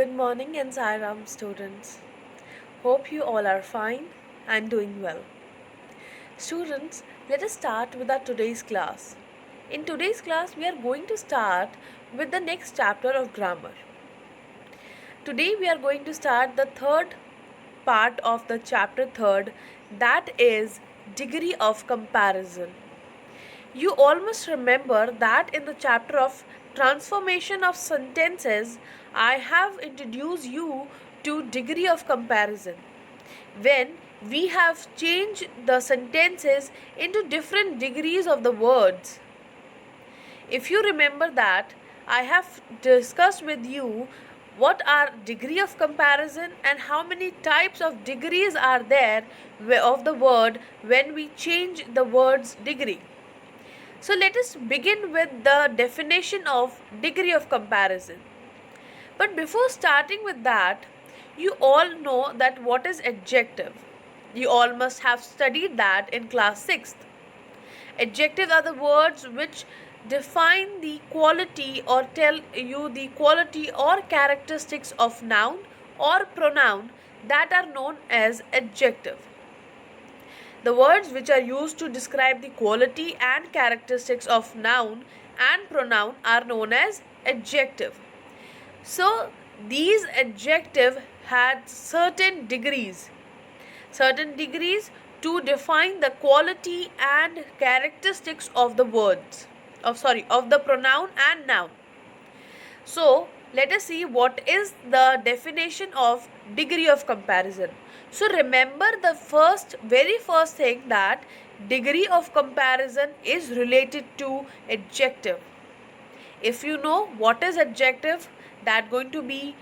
Good morning and Sai Ram students. Hope you all are fine and doing well. Students, let us start with our today's class. In today's class, we are going to start with the next chapter of grammar. Today, we are going to start the third part of the chapter third, that is degree of comparison. You all must remember that in the chapter of transformation of sentences, I have introduced you to degree of comparison. When we have changed the sentences into different degrees of the words. If you remember that, I have discussed with you what are degree of comparison and how many types of degrees are there of the word when we change the word's degree. So let us begin with the definition of degree of comparison. But before starting with that, you all know that what is adjective. You all must have studied that in class 6th. Adjectives are the words which define the quality or tell you the quality or characteristics of noun or pronoun that are known as adjective. The words which are used to describe the quality and characteristics of noun and pronoun are known as adjective. So, these adjectives had certain degrees to define the quality and characteristics of the of the pronoun and noun. So, let us see what is the definition of degree of comparison. So, remember the very first thing, that degree of comparison is related to adjective. If you know what is adjective, that going to be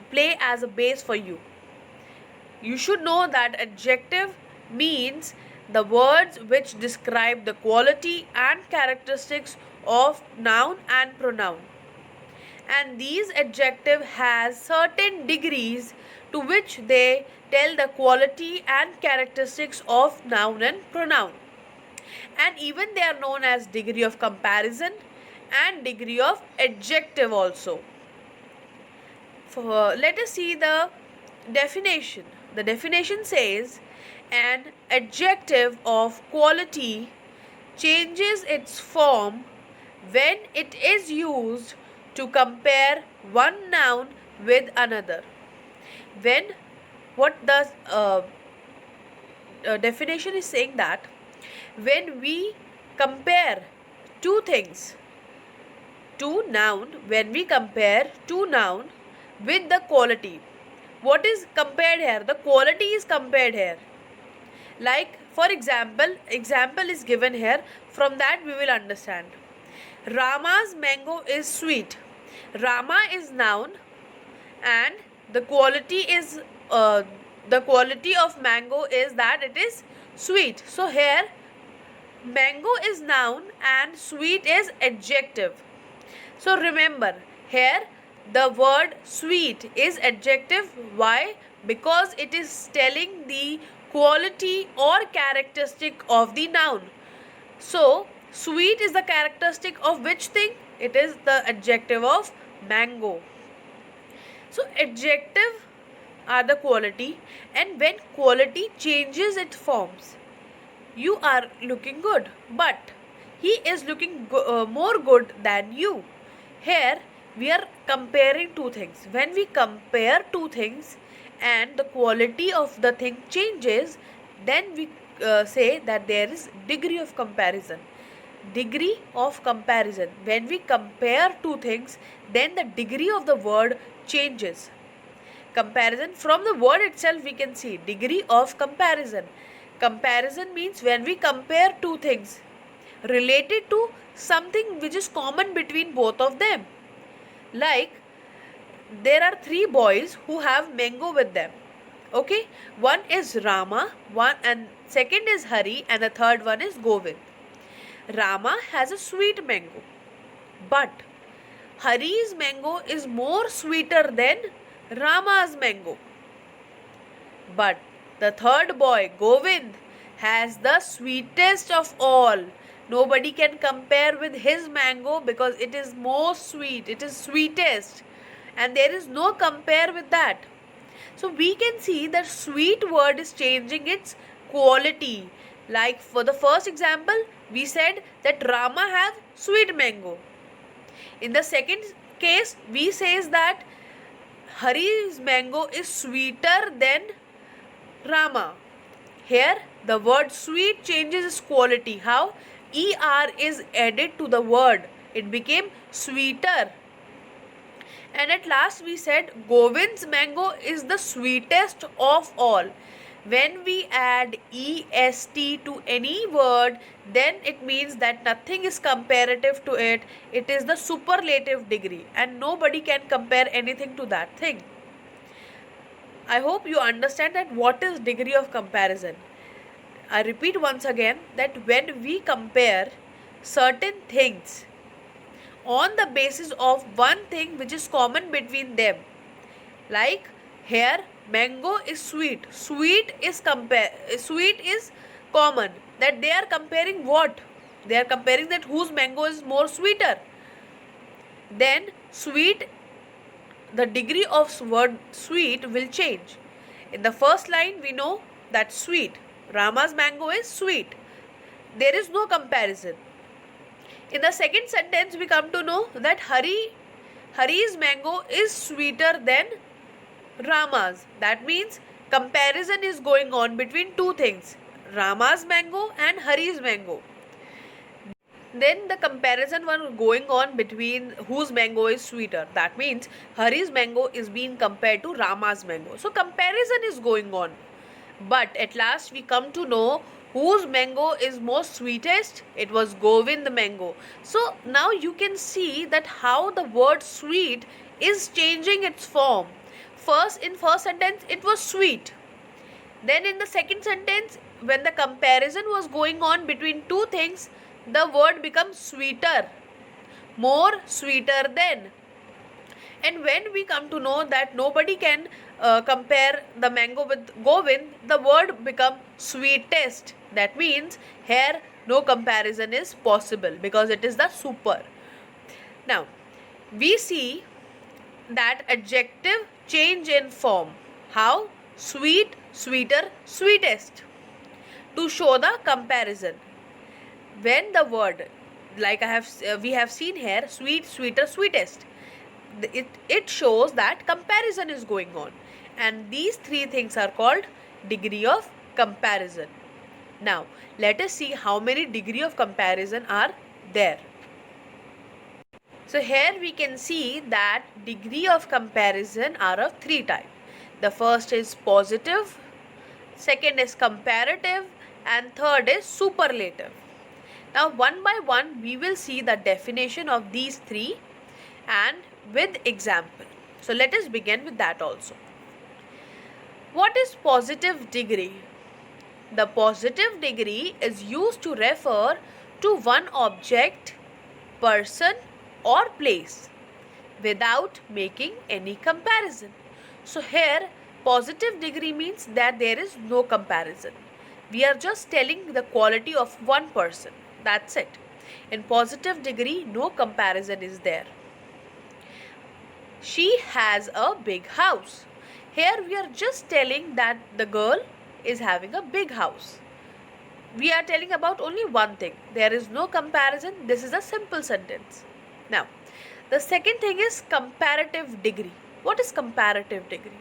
play as a base for you. You should know that adjective means the words which describe the quality and characteristics of noun and pronoun. And these adjectives has certain degrees to which they tell the quality and characteristics of noun and pronoun. And even they are known as degree of comparison and degree of adjective also. Let us see the definition. The definition says an adjective of quality changes its form when it is used to compare one noun with another. What the definition is saying, that when we compare two things, when we compare two noun with the quality, what is compared here? The quality is compared here. Like, for example is given here. From that we will understand. Rama's mango is sweet. Rama is noun and the quality of mango is that it is sweet. So here mango is noun and sweet is adjective. So remember, here the word sweet is adjective. Why? Because it is telling the quality or characteristic of the noun. So sweet is the characteristic of which thing? It is the adjective of mango. So adjective are the quality, and when quality changes its forms, you are looking good, but he is looking more good than you. Here we are comparing two things. When we compare two things and the quality of the thing changes, then we say that there is degree of comparison. Degree of comparison. When we compare two things, then the degree of the word changes. Comparison, from the word itself we can see degree of comparison. Comparison means when we compare two things related to something which is common between both of them. Like, there are three boys who have mango with them. Okay, one is Rama, and second is Hari, and the third one is Govind. Rama has a sweet mango, but Hari's mango is more sweeter than Rama's mango. But the third boy, Govind, has the sweetest of all. Nobody can compare with his mango because it is most sweet. It is sweetest. and there is no compare with that. So we can see that sweet word is changing its quality. Like for the first example, we said that Rama have sweet mango. In the second case, we says that Hari's mango is sweeter than Rama. Here, the word sweet changes its quality. How? ER is added to the word. It became sweeter. And at last we said Govind's mango is the sweetest of all. When we add est to any word, then it means that nothing is comparative to it. It is the superlative degree, and nobody can compare anything to that thing. I hope you understand that what is degree of comparison. I repeat once again that when we compare certain things on the basis of one thing which is common between them, like here mango is sweet, sweet is common, that they are comparing what? They are comparing that whose mango is more sweeter. Then sweet, the degree of word sweet will change. In the first line we know that sweet, Rama's mango is sweet. There is no comparison. In the second sentence we come to know that Hari's mango is sweeter than Rama's. That means comparison is going on between two things, Rama's mango and Hari's mango. Then the comparison one going on between whose mango is sweeter. That means Hari's mango is being compared to Rama's mango. So comparison is going on. But at last we come to know whose mango is most sweetest. It was Govind mango. So now you can see that how the word sweet is changing its form. First, in first sentence it was sweet. Then in the second sentence, when the comparison was going on between two things, the word becomes sweeter, more sweeter than. And when we come to know that nobody can compare the mango with Govind, the word become sweetest. That means here no comparison is possible because it is the super. Now we see that adjective change in form. How? Sweet, sweeter, sweetest. To show the comparison. When the word, like we have seen here, sweet, sweeter, sweetest, it shows that comparison is going on, and these three things are called degree of comparison. Now let us see how many degree of comparison are there. So here we can see that degree of comparison are of three types. The first is positive, second is comparative, and third is superlative. Now one by one we will see the definition of these three and with example. So let us begin with that also. What is positive degree? The positive degree is used to refer to one object, person or place without making any comparison. So here positive degree means that there is no comparison. We are just telling the quality of one person. That's it. In positive degree, no comparison is there. She has a big house. Here we are just telling that the girl is having a big house. We are telling about only one thing. There is no comparison. This is a simple sentence. Now, the second thing is comparative degree. What is comparative degree?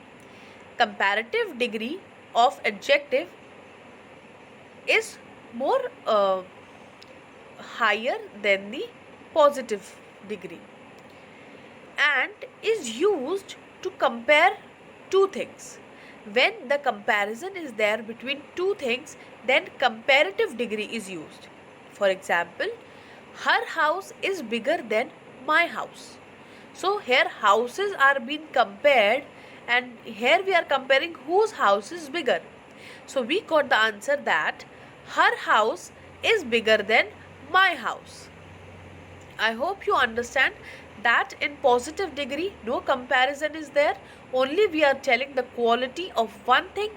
Comparative degree of adjective is more higher than the positive degree and is used to compare two things. When the comparison is there between two things, then comparative degree is used. For example, her house is bigger than my house. So here houses are being compared, and here we are comparing whose house is bigger. So we got the answer that her house is bigger than my house. I hope you understand that in positive degree no comparison is there. Only we are telling the quality of one thing.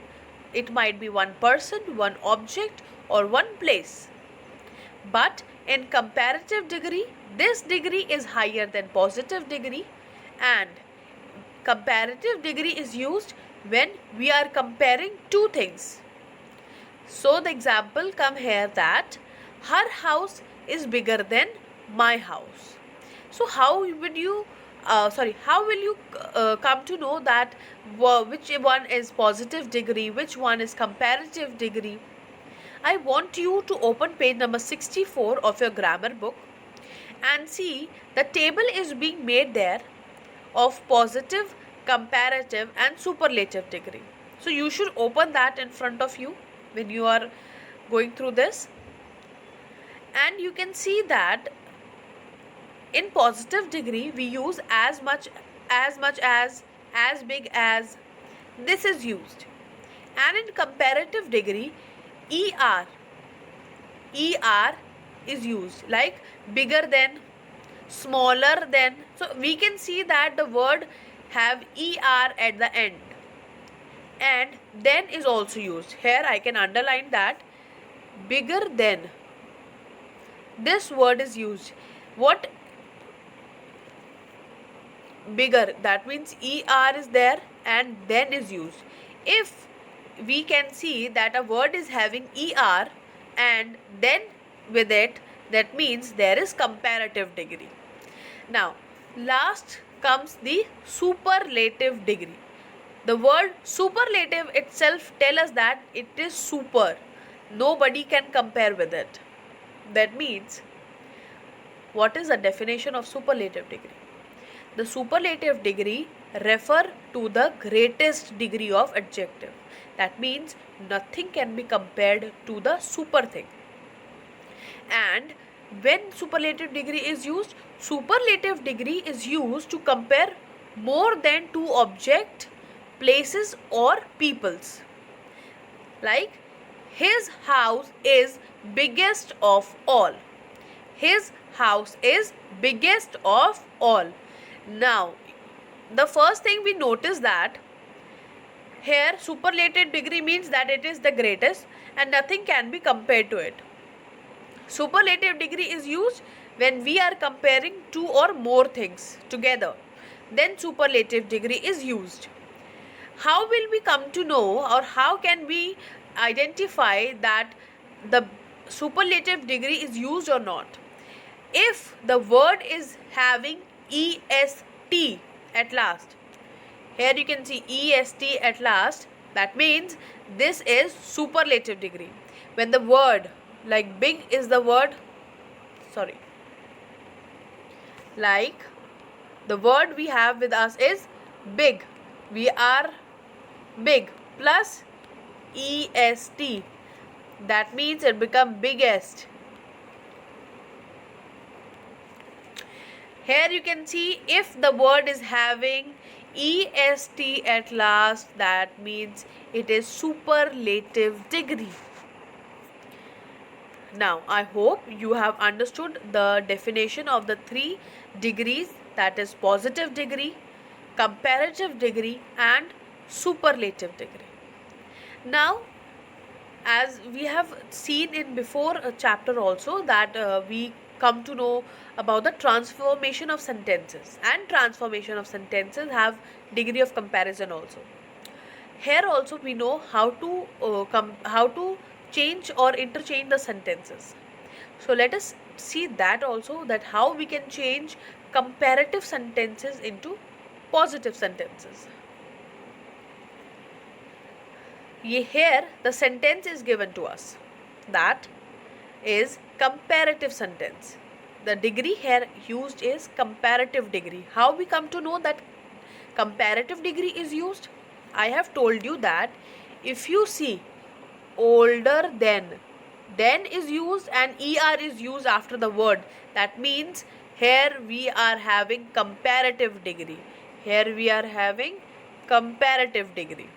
It might be one person, one object or one place. But in comparative degree, this degree is higher than positive degree, and Comparative degree is used when we are comparing two things. So the example come here that her house is bigger than my house. So how will you come to know that which one is positive degree, which one is comparative degree? I want you to open page number 64 of your grammar book and see the table is being made there of positive, comparative and superlative degree. So you should open that in front of you when you are going through this, and you can see that in positive degree we use as much as big as, this is used, and in comparative degree er is used, like bigger than, smaller than. So we can see that the word have er at the end, and then is also used. Here I can underline that bigger than, this word is used. What bigger, that means er is there and then is used. If we can see that a word is having er and then with it, that means there is comparative degree. Now last comes the superlative degree. The word superlative itself tells us that it is super, nobody can compare with it. That means, what is the definition of superlative degree? The superlative degree refer to the greatest degree of adjective. That means nothing can be compared to the super thing. And when superlative degree is used, superlative degree is used to compare more than two objects, places or peoples. Like, his house is biggest of all. His house is biggest of all. Now, the first thing we notice that here superlative degree means that it is the greatest and nothing can be compared to it. Superlative degree is used when we are comparing two or more things together. Then superlative degree is used. How will we come to know, or how can we identify that the superlative degree is used or not? If the word is having est at last, here you can see est at last, that means this is superlative degree. When the word, like big is the word, like the word we have with us is big, we are big plus est, that means it become biggest. Here you can see if the word is having est at last, that means it is superlative degree. Now I hope you have understood the definition of the three degrees, that is positive degree, comparative degree and superlative degree. Now, as we have seen in before a chapter also, that we come to know about the transformation of sentences, and transformation of sentences have degree of comparison also. Here also we know how to change or interchange the sentences. So let us see that also, that how we can change comparative sentences into positive sentences. Here the sentence is given to us, that is comparative sentence. The degree here used is comparative degree. How we come to know that comparative degree is used? I have told you that if you see older than is used and er is used after the word, that means here we are having comparative degree. Here we are having comparative degree.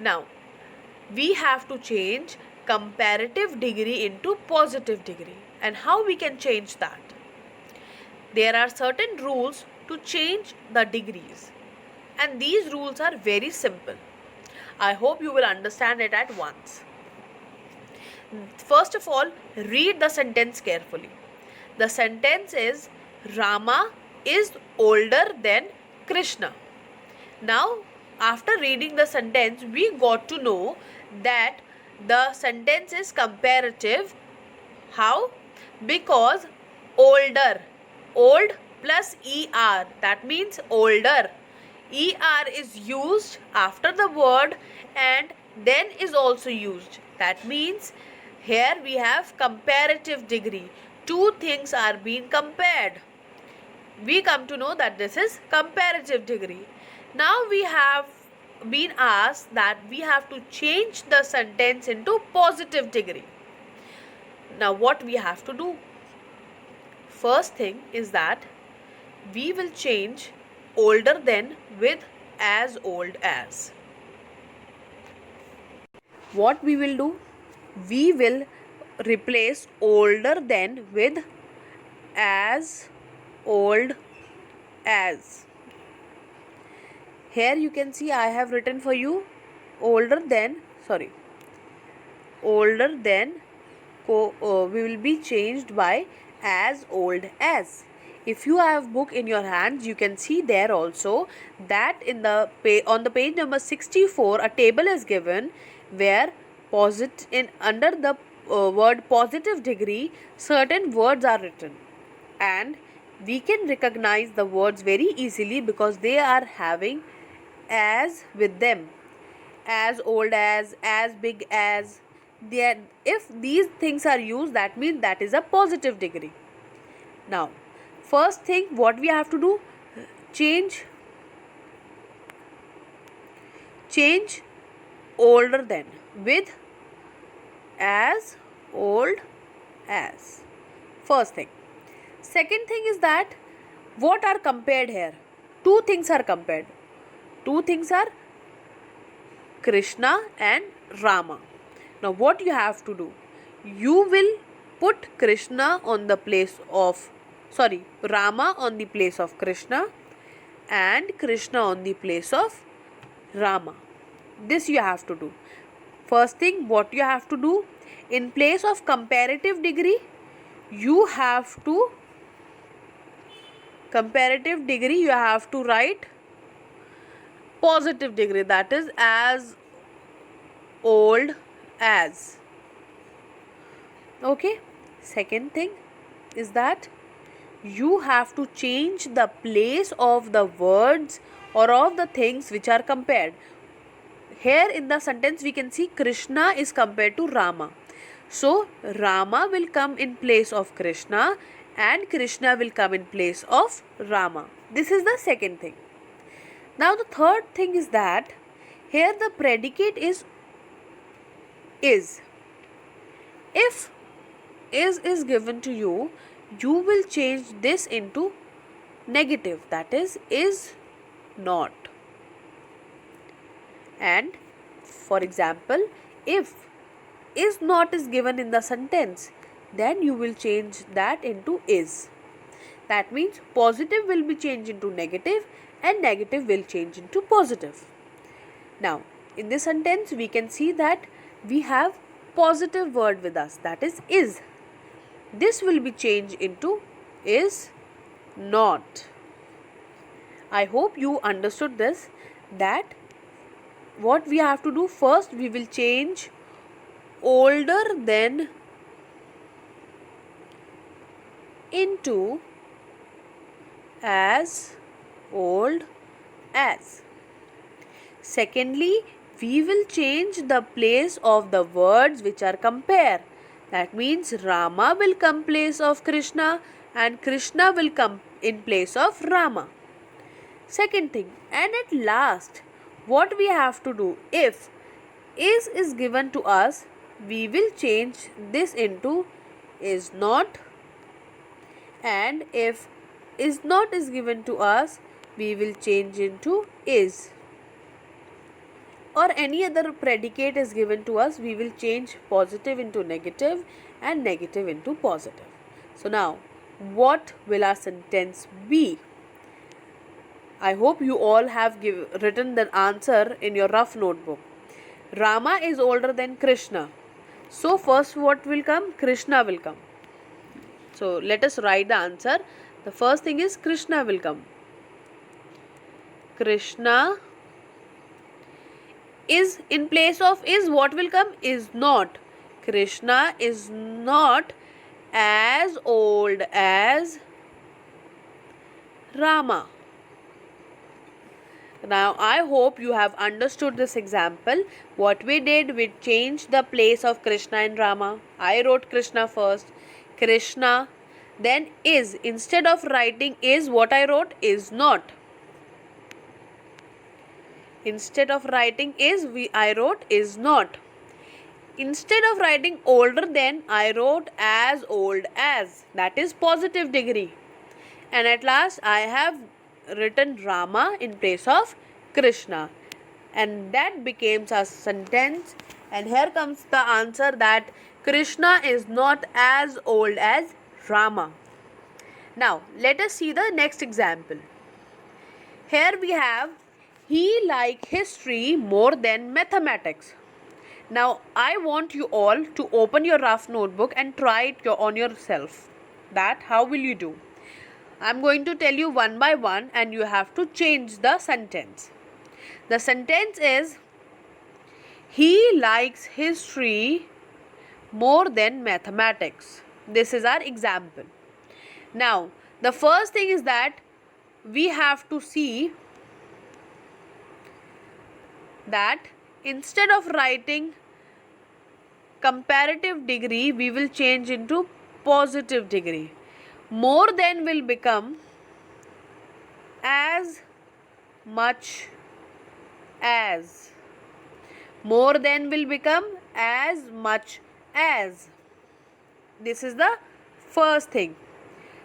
Now, we have to change comparative degree into positive degree. And how we can change that? There are certain rules to change the degrees. And these rules are very simple. I hope you will understand it at once. First of all, read the sentence carefully. The sentence is Rama is older than Krishna. Now, after reading the sentence, we got to know that the sentence is comparative. How? Because older, old plus er, that means older. Er is used after the word and then is also used. That means here we have comparative degree. Two things are being compared. We come to know that this is comparative degree. Now we have been asked that we have to change the sentence into positive degree. Now what we have to do? First thing is that we will change older than with as old as. What we will do? We will replace older than with as old as. Here you can see I have written for you older than we will be changed by as old as. If you have book in your hands, you can see there also that in the on the page number 64 a table is given where under the word positive degree certain words are written, and we can recognize the words very easily because they are having as with them. As old as big as. If these things are used, that means that is a positive degree. Now, first thing what we have to do, change older than with as old as. First thing. Second thing is that what are compared here? Two things are compared. Two things are Krishna and Rama. Now what you have to do? You will put Rama on the place of Krishna and Krishna on the place of Rama. This you have to do. First thing what you have to do, in place of comparative degree, you have to write positive degree, that is as old as. Okay. Second thing is that you have to change the place of the words or of the things which are compared. Here in the sentence we can see Krishna is compared to Rama. So Rama will come in place of Krishna and Krishna will come in place of Rama. This is the second thing. Now the third thing is that here the predicate is. If is given to you, you will change this into negative, that is not. And for example, if is not is given in the sentence, then you will change that into is. That means positive will be changed into negative and negative will change into positive. Now in this sentence we can see that we have positive word with us, that is. This will be changed into is not. I hope you understood this, that what we have to do, first we will change older than into as old as. Secondly, we will change the place of the words which are compared. That means Rama will come in place of Krishna and Krishna will come in place of Rama. Second thing, and at last, what we have to do, if is given to us, we will change this into is not, and if is not is given to us, we will change into is. Or any other predicate is given to us, we will change positive into negative and negative into positive. So now, what will our sentence be? I hope you all have written the answer in your rough notebook. Rama is older than Krishna. So first what will come? Krishna will come. So let us write the answer. The first thing is Krishna will come. Krishna is in place of is, what will come? Is not. Krishna is not as old as Rama. Now I hope you have understood this example. What we did, we changed the place of Krishna and Rama. I wrote Krishna first. Krishna, then is. Instead of writing is, what I wrote? Is not. Instead of writing is, I wrote is not. Instead of writing older than, I wrote as old as. That is positive degree. And at last I have written Rama in place of Krishna. And that becomes a sentence. And here comes the answer that Krishna is not as old as Rama. Now let us see the next example. Here we have, he liked history more than mathematics. Now I want you all to open your rough notebook and try it on yourself. That how will you do? I am going to tell you one by one and you have to change the sentence. The sentence is, he likes history more than mathematics. This is our example. Now the first thing is that we have to see that instead of writing comparative degree, we will change into positive degree. More than will become as much as. More than will become as much as. This is the first thing.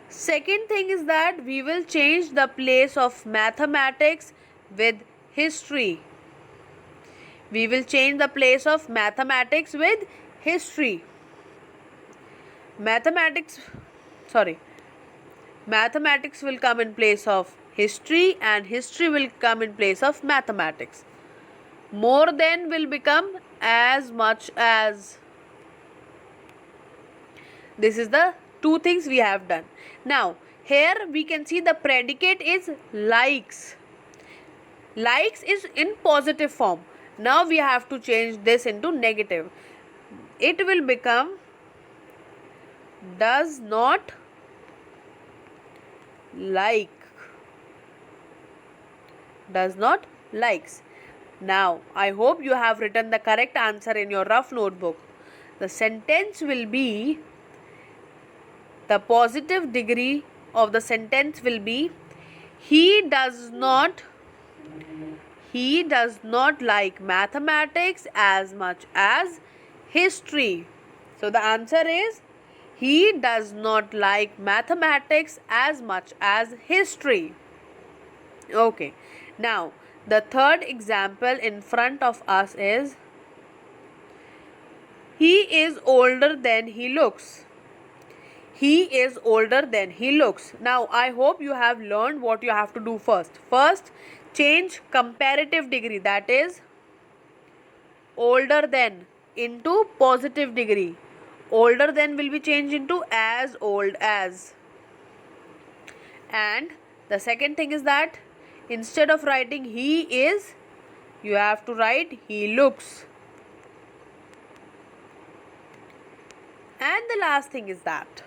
Second thing is that we will change the place of mathematics with history. We will change the place of mathematics with history. Mathematics will come in place of history and history will come in place of mathematics. More than will become as much as. This is the two things we have done. Now here we can see the predicate is likes. Likes is in positive form. Now we have to change this into negative. It will become does not like. Does not likes. Now I hope you have written the correct answer in your rough notebook. The sentence will be, the positive degree of the sentence will be, he does not like mathematics as much as history. So the answer is, he does not like mathematics as much as history. Okay. Now the third example in front of us is, he is older than he looks. He is older than he looks. Now I hope you have learned what you have to do first. First, change comparative degree, that is older than, into positive degree. Older than will be changed into as old as. And the second thing is that instead of writing he is, you have to write he looks. And the last thing is that,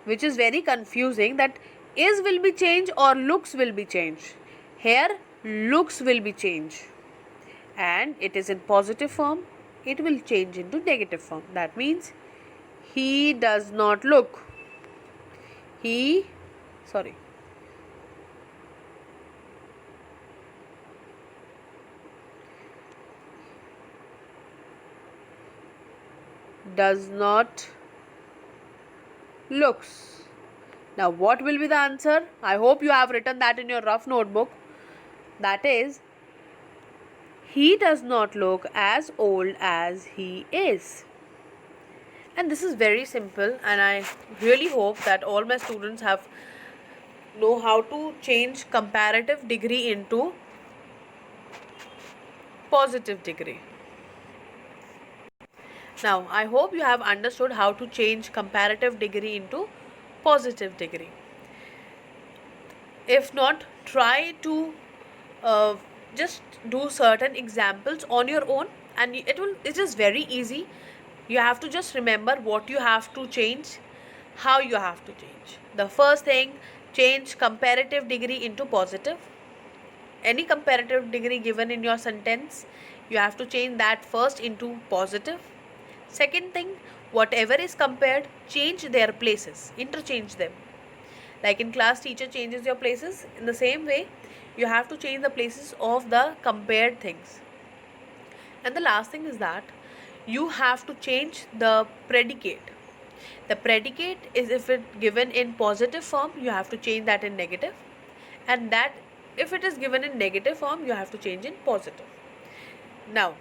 which is very confusing, that is will be changed or looks will be changed. Here looks will be changed and it is in positive form. It will change into negative form. That means he does not look. Does not looks. Now what will be the answer? I hope you have written that in your rough notebook. That is, he does not look as old as he is. And this is very simple, and I really hope that all my students know how to change comparative degree into positive degree. Now I hope you have understood how to change comparative degree into positive degree. If not, try to uh, just do certain examples on your own, and it is very easy. You have to just remember what you have to change, how you have to change. The first thing, change comparative degree into positive. Any comparative degree given in your sentence, you have to change that first into positive. Second thing, whatever is compared, change their places, interchange them. Like in class, teacher changes your places. In the same way, you have to change the places of the compared things. And the last thing is that you have to change the predicate. The predicate is, if it given in positive form, you have to change that in negative, and that if it is given in negative form, you have to change in positive. Now,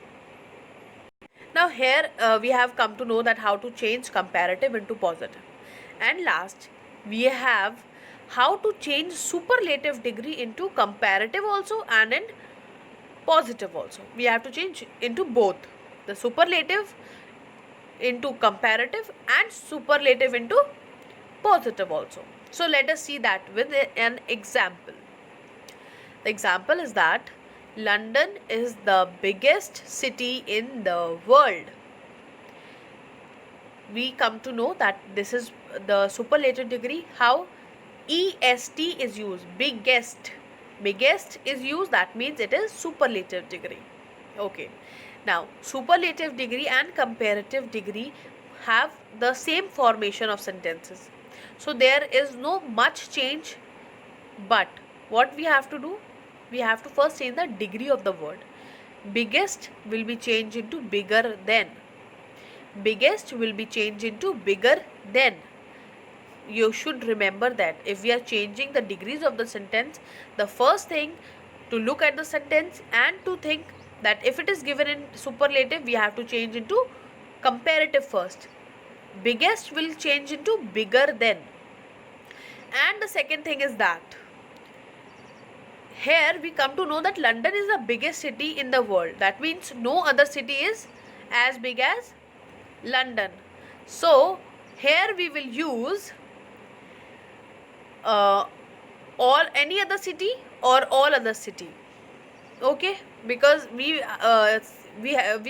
here we have come to know that how to change comparative into positive. And last, we have how to change superlative degree into comparative also and in positive also. We have to change into both the superlative into comparative and superlative into positive also. So let us see that with an example. The example is that London is the biggest city in the world. We come to know that this is the superlative degree. How? est is used. Biggest is used, that means it is superlative degree. Okay, now superlative degree and comparative degree have the same formation of sentences, so there is no much change. But what we have to do, we have to first change the degree of the word. Biggest will be changed into bigger than. Biggest will be changed into bigger than. You should remember that if we are changing the degrees of the sentence, the first thing to look at the sentence and to think that if it is given in superlative, we have to change into comparative first. Biggest will change into bigger than. And the second thing is that here we come to know that London is the biggest city in the world. That means no other city is as big as London. So here we will use or any other city or all other city. Okay, because we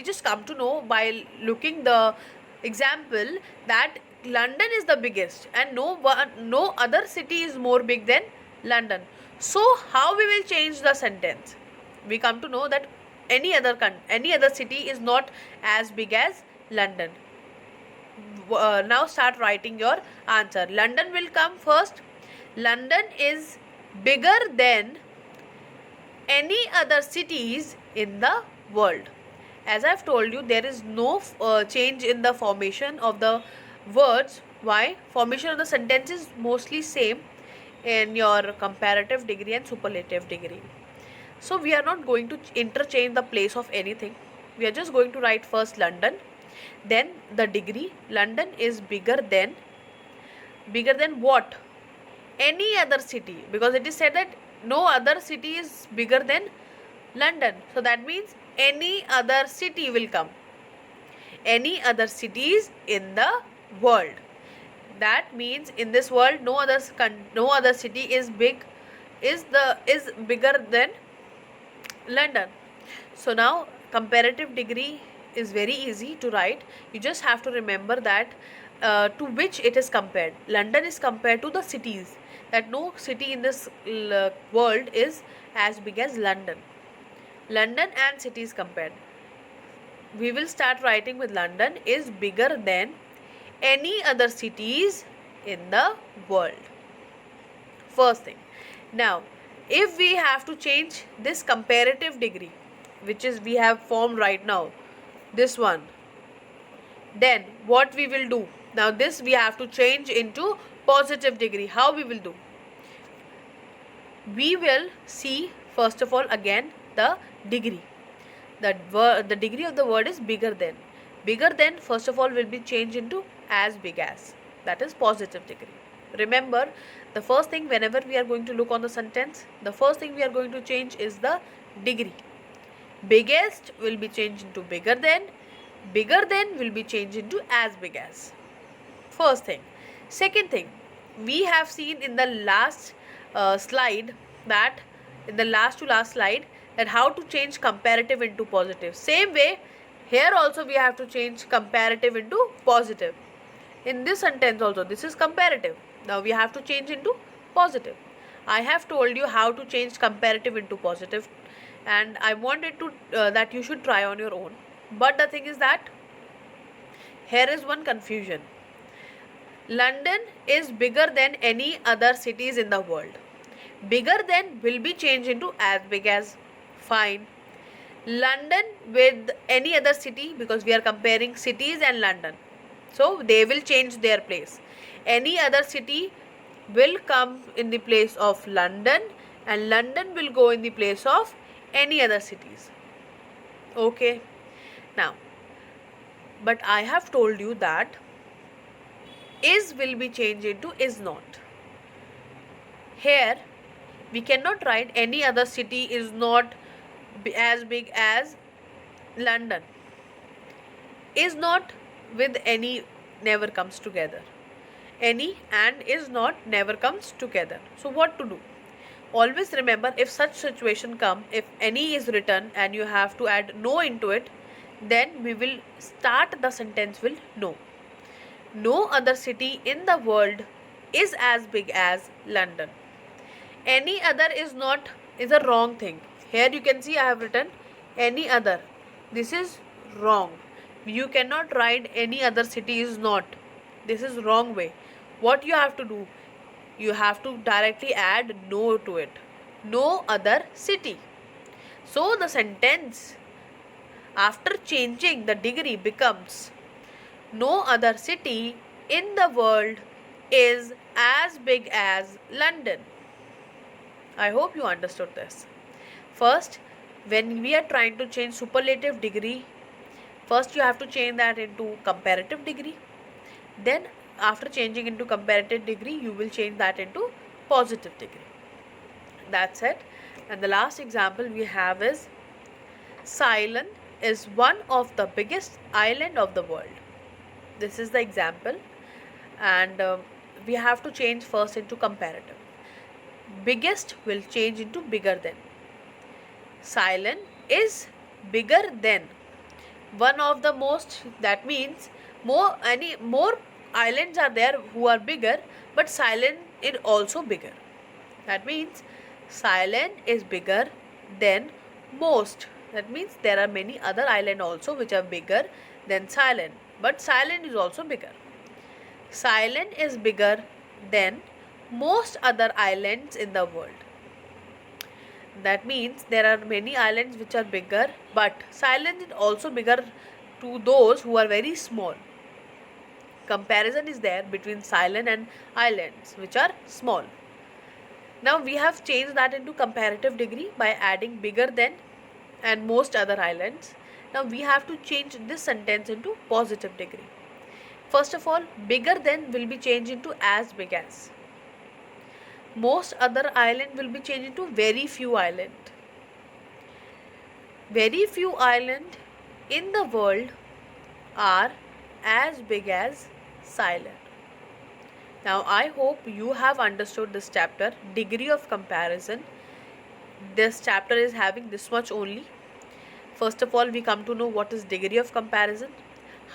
just come to know by looking the example that London is the biggest and no other city is more big than London. So how we will change the sentence? We come to know that any other city is not as big as London. Now start writing your answer. London will come first. London is bigger than any other cities in the world. As I've told you, there is no change in the formation of the words. Why? Formation of the sentence is mostly same in your comparative degree and superlative degree. So we are not going to interchange the place of anything. We are just going to write first London, then the degree. London is bigger than what? Any other city, because it is said that no other city is bigger than London. So that means any other city will come. Any other cities in the world. That means in this world no other city is bigger than London. So now comparative degree is very easy to write. You just have to remember that to which it is compared. London is compared to the cities, that no city in this world is as big as London. London and cities compared. We will start writing with London is bigger than any other cities in the world. First thing. Now, if we have to change this comparative degree, which is we have formed right now, this one, then what we will do? Now this we have to change into positive degree. How we will do? We will see first of all again the degree. The degree of the word is bigger than. Bigger than first of all will be changed into as big as. That is positive degree. Remember, the first thing whenever we are going to look on the sentence, the first thing we are going to change is the degree. Biggest will be changed into bigger than. Bigger than will be changed into as big as. First thing. Second thing, we have seen in the last slide, that in the last to last slide, that how to change comparative into positive. Same way here also we have to change comparative into positive. In this sentence also, this is comparative, now we have to change into positive. I have told you how to change comparative into positive, and I wanted to that you should try on your own. But the thing is that here is one confusion. London is bigger than any other cities in the world. Bigger than will be changed into as big as. Fine. London with any other city, because we are comparing cities and London, so they will change their place. Any other city will come in the place of London, and London will go in the place of any other cities. Okay. Now, but I have told you that is will be changed into is not. Here we cannot write any other city is not as big as London. Is not with any never comes together. Any and is not never comes together. So what to do? Always remember, if such situation come, if any is written and you have to add no into it, then we will start the sentence with no. No other city in the world is as big as London. Any other is not is a wrong thing. Here you can see I have written any other. This is wrong. You cannot write any other city is not. This is wrong way. What you have to do? You have to directly add no to it. No other city. So the sentence after changing the degree becomes no other city in the world is as big as London. I hope you understood this. First, when we are trying to change superlative degree, first you have to change that into comparative degree. Then after changing into comparative degree, you will change that into positive degree. That's it. And the last example we have is Ceylon is one of the biggest island of the world. This is the example, and we have to change first into comparative. Biggest will change into bigger than. Ceylon is bigger than one of the most, that means more islands are there who are bigger, but Ceylon is also bigger. That means Ceylon is bigger than most. That means there are many other islands also which are bigger than Ceylon, but Ceylon is also bigger. Ceylon is bigger than most other islands in the world. That means there are many islands which are bigger, but Ceylon is also bigger to those who are very small. Comparison is there between Ceylon and islands which are small. Now we have changed that into comparative degree by adding bigger than and most other islands. Now we have to change this sentence into positive degree. First of all, bigger than will be changed into as big as. Most other island will be changed into very few island. Very few island in the world are as big as Ceylon. Now I hope you have understood this chapter, degree of comparison. This chapter is having this much only. First of all, we come to know what is degree of comparison.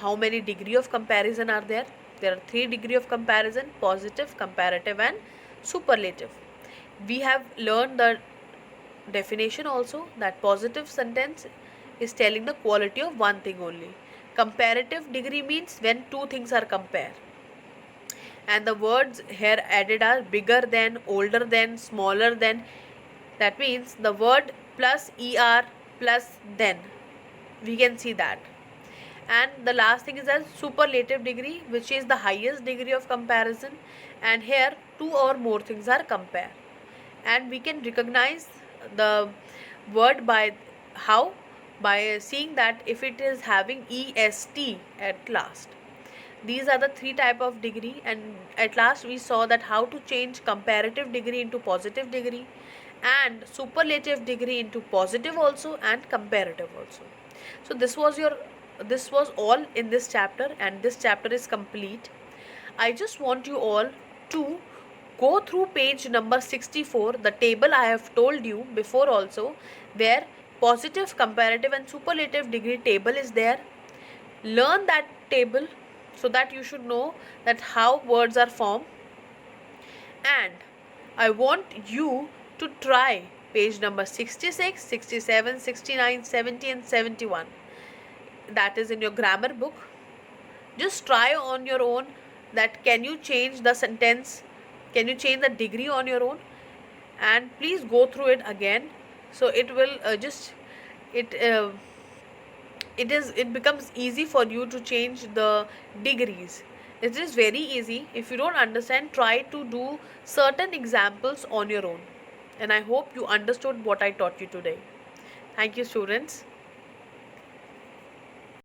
How many degree of comparison are there? There are 3 degree of comparison: positive, comparative and superlative. We have learned the definition also, that positive sentence is telling the quality of one thing only. Comparative degree means when 2 things are compared. And the words here added are bigger than, older than, smaller than. That means the word plus er plus then. We can see that. And the last thing is a superlative degree, which is the highest degree of comparison, and here 2 or more things are compared. And we can recognize the word by how? By seeing that if it is having est at last. These are the 3 type of degree, and at last we saw that how to change comparative degree into positive degree, and superlative degree into positive also, and comparative also. So this was all in this chapter, and this chapter is complete. I just want you all to go through page number 64, the table I have told you before also, where positive, comparative and superlative degree table is there. Learn that table so that you should know that how words are formed. And I want you to try page number 66, 67, 69, 70 and 71. That is in your grammar book. Just try on your own that can you change the sentence, can you change the degree on your own, and please go through it again. So it will it it becomes easy for you to change the degrees. It is very easy. If you don't understand, try to do certain examples on your own. And I hope you understood what I taught you today. Thank you, students.